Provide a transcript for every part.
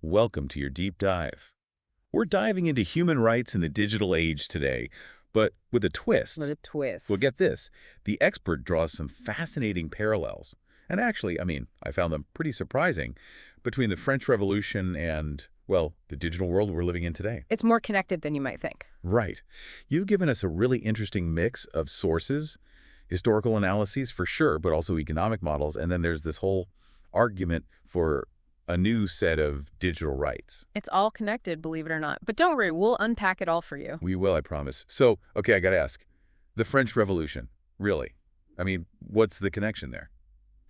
welcome to your deep dive. We're diving into human rights in the digital age today, but with a twist. With a twist. Well, get this. The expert draws some fascinating parallels. And actually, I found them pretty surprising between the French Revolution and, well, the digital world we're living in today. It's more connected than you might think. Right. You've given us a really interesting mix of sources, historical analyses for sure, but also economic models, and then there's this whole argument for a new set of digital rights. It's all connected, believe it or not. But don't worry, we'll unpack it all for you. We will, I promise. So, okay, I gotta ask. The French Revolution, really? What's the connection there?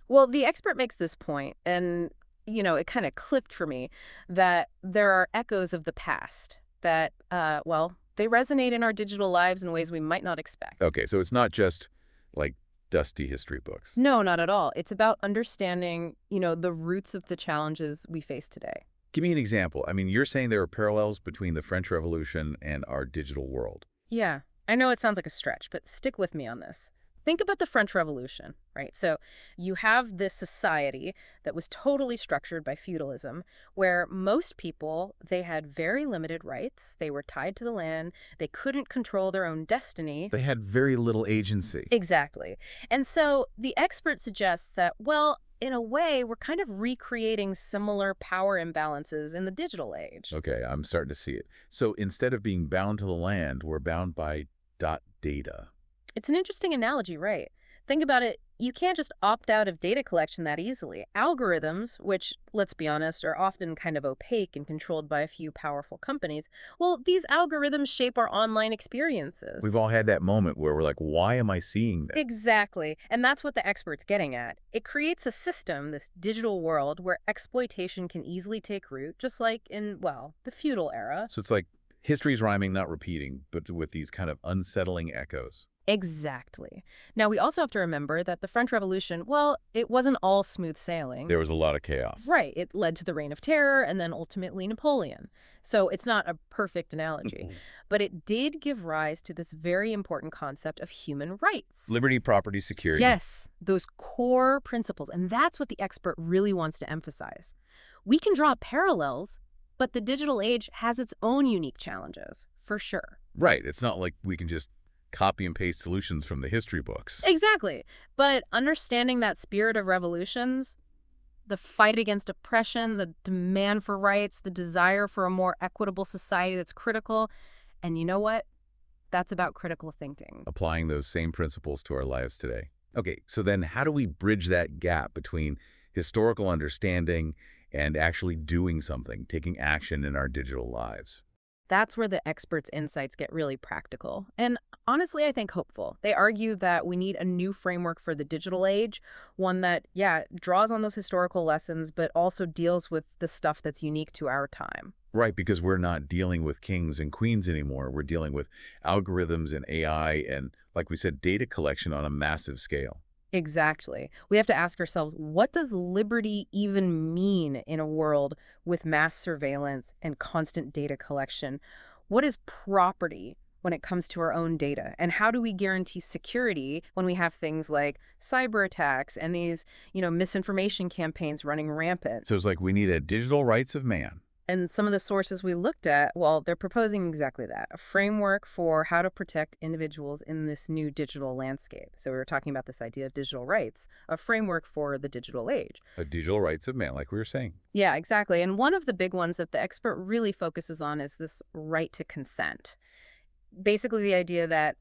Well, the expert makes this point, and, it kind of clicked for me, that there are echoes of the past that, they resonate in our digital lives in ways we might not expect. Okay, so it's not just, like, dusty history books. No, not at all. It's about understanding, the roots of the challenges we face today. Give me an example. You're saying there are parallels between the French Revolution and our digital world. Yeah, I know it sounds like a stretch, but stick with me on this. Think about the French Revolution, right? So you have this society that was totally structured by feudalism, where most people, they had very limited rights. They were tied to the land. They couldn't control their own destiny. They had very little agency. Exactly. And so the expert suggests that, in a way, we're kind of recreating similar power imbalances in the digital age. Okay, I'm starting to see it. So instead of being bound to the land, we're bound by data. It's an interesting analogy, right? Think about it. You can't just opt out of data collection that easily. Algorithms, which, let's be honest, are often kind of opaque and controlled by a few powerful companies, these algorithms shape our online experiences. We've all had that moment where we're like, why am I seeing that? Exactly. And that's what the expert's getting at. It creates a system, this digital world, where exploitation can easily take root, just like in, the feudal era. So it's like history's rhyming, not repeating, but with these kind of unsettling echoes. Exactly. Now, we also have to remember that the French Revolution, it wasn't all smooth sailing. There was a lot of chaos. Right. It led to the Reign of Terror and then ultimately Napoleon. So it's not a perfect analogy, but it did give rise to this very important concept of human rights. Liberty, property, security. Yes, those core principles. And that's what the expert really wants to emphasize. We can draw parallels, but the digital age has its own unique challenges, for sure. Right. It's not like we can just copy and paste solutions from the history books. Exactly. But understanding that spirit of revolutions, the fight against oppression, the demand for rights, the desire for a more equitable society that's critical, and you know what? That's about critical thinking. Applying those same principles to our lives today. Okay, so then how do we bridge that gap between historical understanding and actually doing something, taking action in our digital lives? That's where the experts' insights get really practical. And honestly, I think hopeful. They argue that we need a new framework for the digital age, one that, draws on those historical lessons, but also deals with the stuff that's unique to our time. Right, because we're not dealing with kings and queens anymore. We're dealing with algorithms and AI and, like we said, data collection on a massive scale. Exactly. We have to ask ourselves, what does liberty even mean in a world with mass surveillance and constant data collection? What is property when it comes to our own data? And how do we guarantee security when we have things like cyber attacks and these, misinformation campaigns running rampant? So it's like we need a digital rights of man. And some of the sources we looked at, they're proposing exactly that, a framework for how to protect individuals in this new digital landscape. So we were talking about this idea of digital rights, a framework for the digital age. A digital rights of man, like we were saying. Yeah, exactly. And one of the big ones that the expert really focuses on is this right to consent. Basically the idea that,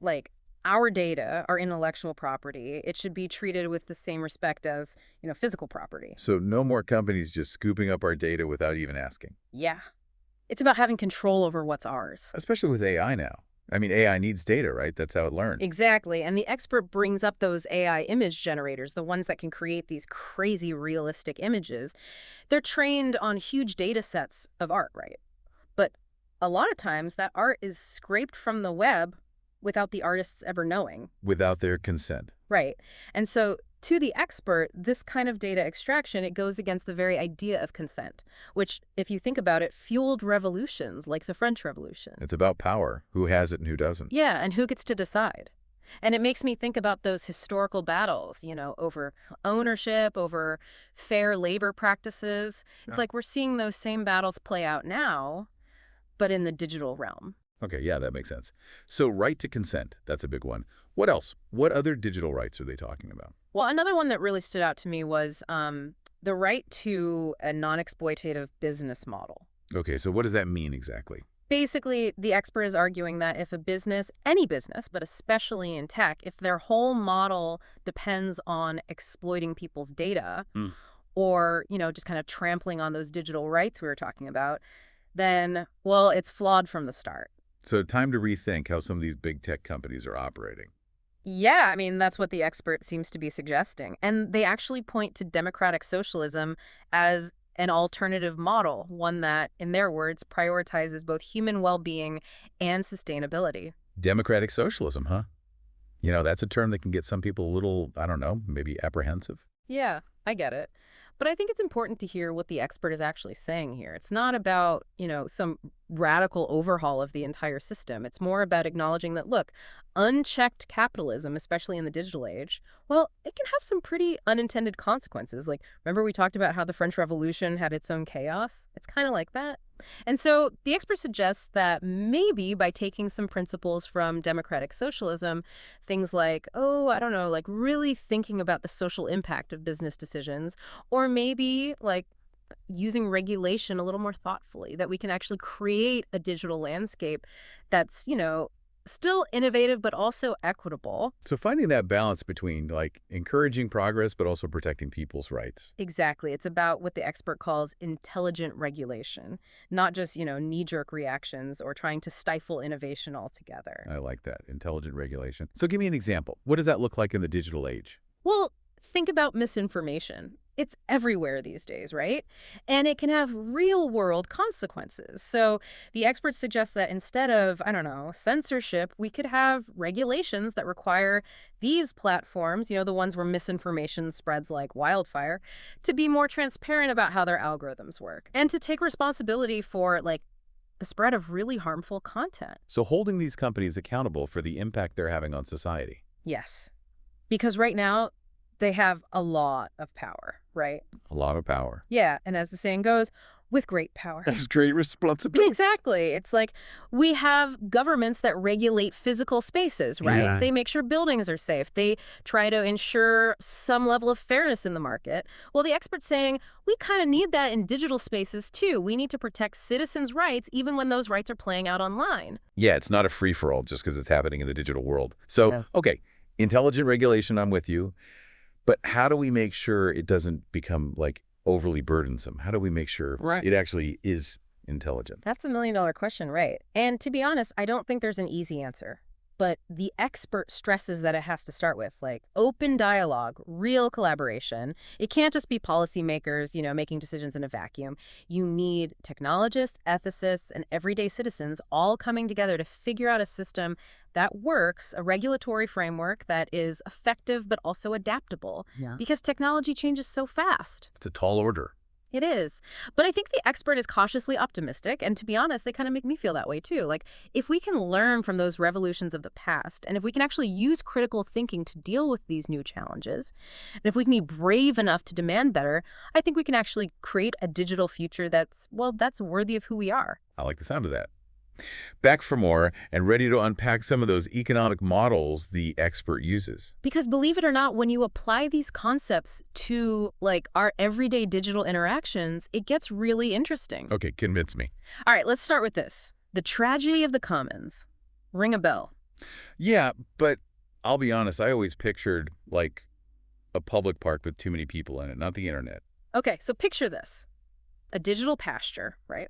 our data, our intellectual property, it should be treated with the same respect as, physical property. So no more companies just scooping up our data without even asking. Yeah. It's about having control over what's ours. Especially with AI now. AI needs data, right? That's how it learns. Exactly. And the expert brings up those AI image generators, the ones that can create these crazy realistic images. They're trained on huge data sets of art, right? But a lot of times that art is scraped from the web without the artists ever knowing. Without their consent. Right. And so to the expert, this kind of data extraction, it goes against the very idea of consent, which, if you think about it, fueled revolutions like the French Revolution. It's about power, who has it and who doesn't. Yeah, and who gets to decide. And it makes me think about those historical battles, over ownership, over fair labor practices. It's Yeah. like we're seeing those same battles play out now, but in the digital realm. Okay, yeah, that makes sense. So right to consent, that's a big one. What else? What other digital rights are they talking about? Well, another one that really stood out to me was the right to a non-exploitative business model. Okay, so what does that mean exactly? Basically, the expert is arguing that if a business, any business, but especially in tech, if their whole model depends on exploiting people's data Hmm. or, just kind of trampling on those digital rights we were talking about, then, well, it's flawed from the start. So time to rethink how some of these big tech companies are operating. Yeah, I mean, that's what the expert seems to be suggesting. And they actually point to democratic socialism as an alternative model, one that, in their words, prioritizes both human well-being and sustainability. Democratic socialism, huh? That's a term that can get some people a little, I don't know, maybe apprehensive. Yeah, I get it. But I think it's important to hear what the expert is actually saying here. It's not about, some radical overhaul of the entire system. It's more about acknowledging that, look, unchecked capitalism, especially in the digital age, well, it can have some pretty unintended consequences. Like, remember we talked about how the French Revolution had its own chaos? It's kind of like that. And so the expert suggests that maybe by taking some principles from democratic socialism, things like, oh, I don't know, like really thinking about the social impact of business decisions, or maybe like using regulation a little more thoughtfully, that we can actually create a digital landscape that's, still innovative but also equitable. So finding that balance between like encouraging progress but also protecting people's rights. Exactly. It's about what the expert calls intelligent regulation, not just, knee-jerk reactions or trying to stifle innovation altogether. I like that. Intelligent regulation. So give me an example. What does that look like in the digital age? Well, think about misinformation. It's everywhere these days, right? And it can have real-world consequences. So the experts suggest that instead of, I don't know, censorship, we could have regulations that require these platforms, the ones where misinformation spreads like wildfire, to be more transparent about how their algorithms work and to take responsibility for, like, the spread of really harmful content. So holding these companies accountable for the impact they're having on society. Yes. Because right now, they have a lot of power, right? A lot of power. Yeah, and as the saying goes, with great power. That's great responsibility. Exactly. It's like we have governments that regulate physical spaces, right? Yeah. They make sure buildings are safe. They try to ensure some level of fairness in the market. Well, the expert's saying we kind of need that in digital spaces too. We need to protect citizens' rights even when those rights are playing out online. Yeah, it's not a free-for-all just because it's happening in the digital world. So, Yeah. okay, intelligent regulation, I'm with you. But how do we make sure it doesn't become like overly burdensome? How do we make sure Right. it actually is intelligent? That's $1 million question, right? And to be honest, I don't think there's an easy answer. But the expert stresses that it has to start with, like, open dialogue, real collaboration. It can't just be policymakers, making decisions in a vacuum. You need technologists, ethicists, and everyday citizens all coming together to figure out a system that works, a regulatory framework that is effective but also adaptable. Yeah. Because technology changes so fast. It's a tall order. It is. But I think the expert is cautiously optimistic, and to be honest, they kind of make me feel that way too. Like, if we can learn from those revolutions of the past, and if we can actually use critical thinking to deal with these new challenges, and if we can be brave enough to demand better, I think we can actually create a digital future that's, well, that's worthy of who we are. I like the sound of that. Back for more and ready to unpack some of those economic models the expert uses. Because believe it or not, when you apply these concepts to, like, our everyday digital interactions, it gets really interesting. Okay, convince me. All right, let's start with this. The tragedy of the commons. Ring a bell. Yeah, but I'll be honest, I always pictured like a public park with too many people in it, not the internet. Okay, so picture this. A digital pasture, right?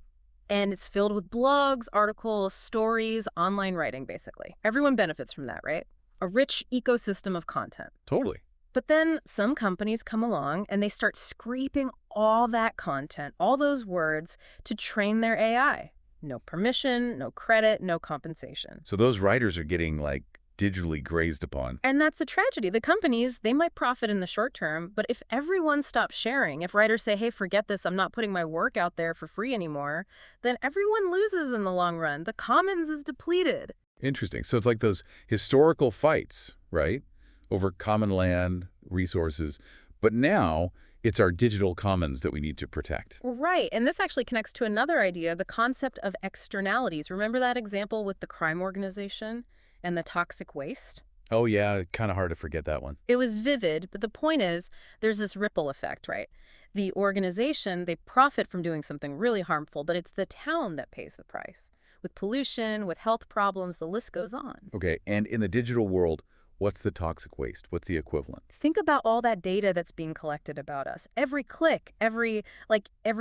And it's filled with blogs, articles, stories, online writing, basically. Everyone benefits from that, right? A rich ecosystem of content. Totally. But then some companies come along and they start scraping all that content, all those words, to train their AI. No permission, no credit, no compensation. So those writers are getting like digitally grazed upon. And that's the tragedy. The companies, they might profit in the short term, but if everyone stops sharing, if writers say, hey, forget this, I'm not putting my work out there for free anymore, then everyone loses in the long run. The commons is depleted. Interesting. So it's like those historical fights, right? Over common land, resources. But now it's our digital commons that we need to protect. Right. And this actually connects to another idea, the concept of externalities. Remember that example with the crime organization and the toxic waste? Oh, yeah, kind of hard to forget that one. It was vivid, but the point is there's this ripple effect, right? The organization, they profit from doing something really harmful, but it's the town that pays the price. With pollution, with health problems, the list goes on. Okay, and in the digital world, what's the toxic waste? What's the equivalent? Think about all that data that's being collected about us. Every click, every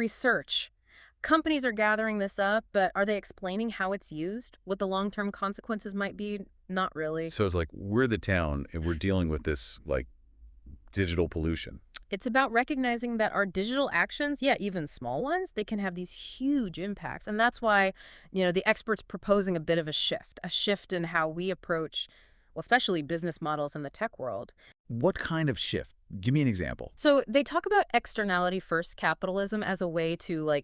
search. Companies are gathering this up, but are they explaining how it's used? What the long-term consequences might be? Not really. So it's like we're the town and we're dealing with this like digital pollution. It's about recognizing that our digital actions, yeah, even small ones, they can have these huge impacts. And that's why, the experts proposing a bit of a shift in how we approach, well, especially business models in the tech world. What kind of shift? Give me an example. So they talk about externality first capitalism as a way to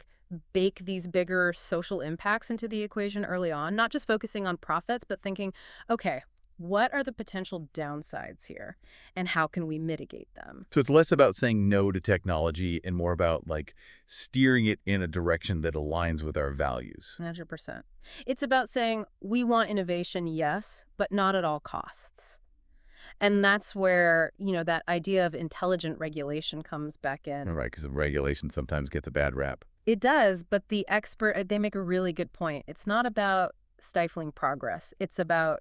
bake these bigger social impacts into the equation early on, not just focusing on profits, but thinking, okay, what are the potential downsides here and how can we mitigate them? So it's less about saying no to technology and more about like steering it in a direction that aligns with our values. 100%. It's about saying we want innovation, yes, but not at all costs. And that's where, that idea of intelligent regulation comes back in. Right, because regulation sometimes gets a bad rap. It does, but they make a really good point. It's not about stifling progress. It's about,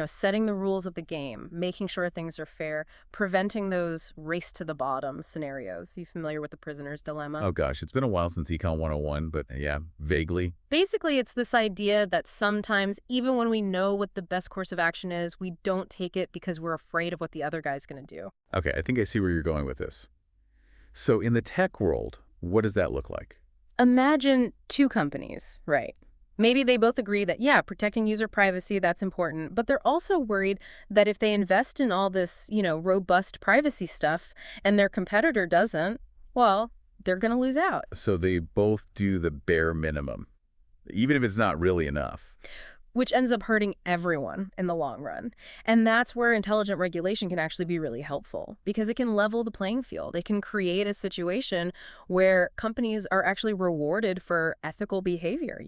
setting the rules of the game, making sure things are fair, preventing those race to the bottom scenarios. You familiar with the prisoner's dilemma? Oh gosh, it's been a while since Econ 101, but yeah, vaguely. Basically, it's this idea that sometimes, even when we know what the best course of action is, we don't take it because we're afraid of what the other guy's going to do. Okay, I think I see where you're going with this. So in the tech world, what does that look like? Imagine two companies, right? Maybe they both agree that, yeah, protecting user privacy, that's important, but they're also worried that if they invest in all this, robust privacy stuff and their competitor doesn't, well, they're going to lose out. So they both do the bare minimum, even if it's not really enough. Which ends up hurting everyone in the long run. And that's where intelligent regulation can actually be really helpful because it can level the playing field. It can create a situation where companies are actually rewarded for ethical behavior,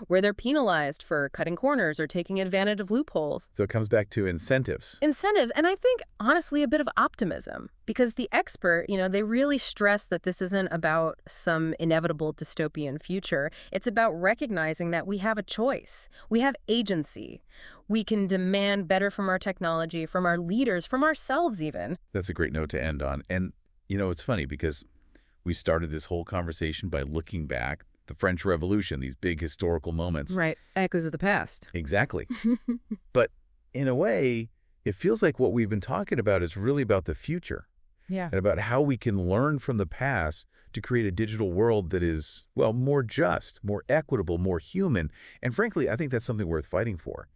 where they're penalized for cutting corners or taking advantage of loopholes. So it comes back to incentives. Incentives, and I think, honestly, a bit of optimism. Because the expert, they really stress that this isn't about some inevitable dystopian future. It's about recognizing that we have a choice. We have agency. We can demand better from our technology, from our leaders, from ourselves even. That's a great note to end on. And, it's funny because we started this whole conversation by looking back the French Revolution, these big historical moments. Right. Echoes of the past. Exactly. But in a way, it feels like what we've been talking about is really about the future. Yeah. And about how we can learn from the past to create a digital world that is, well, more just, more equitable, more human. And frankly, I think that's something worth fighting for.